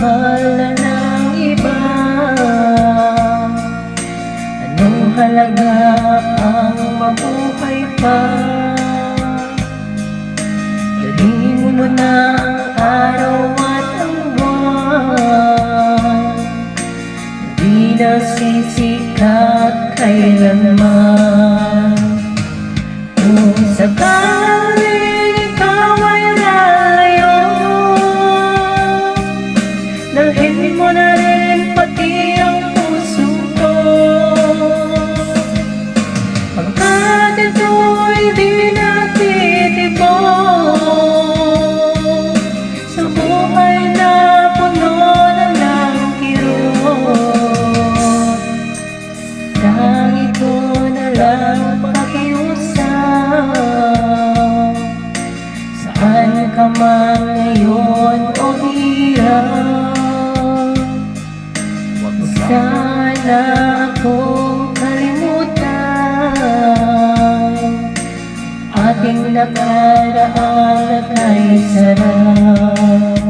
mahal na ng iba. Anong halaga ang mabuhay pa? Dalhin mo na ang araw at ang buwan, hindi na sisikat kailanman. Kung sakaling ikaw ay lalayo, dalhin mo na rin pati ang puso ko. Pagkat ito'y di natitibok sa buhay na puno na ng kirot, tangi ko na lang pakiusap. Saan ka man ngayon o hirap, huwag sana akong kalimutan. Ating nakaraan na kay sarap.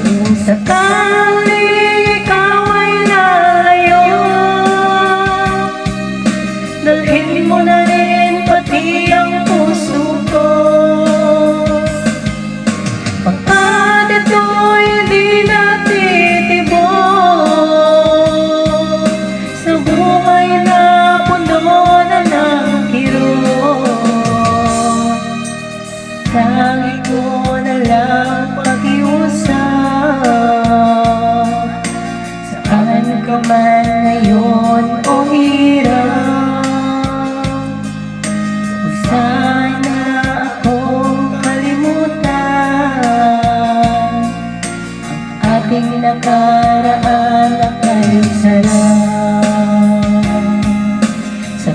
Kung sakaling ikaw ay lalayo, dalhin mo na rin pati ang puso ko. Pagkat ito'y di natitibok sa buhay na puno na ng kirot, tangi ko na lang pakiusap. Saan ka man ngayon o hirap, huwag sana akong kalimutan. Ang ating nakaraan na kay sarap. Sa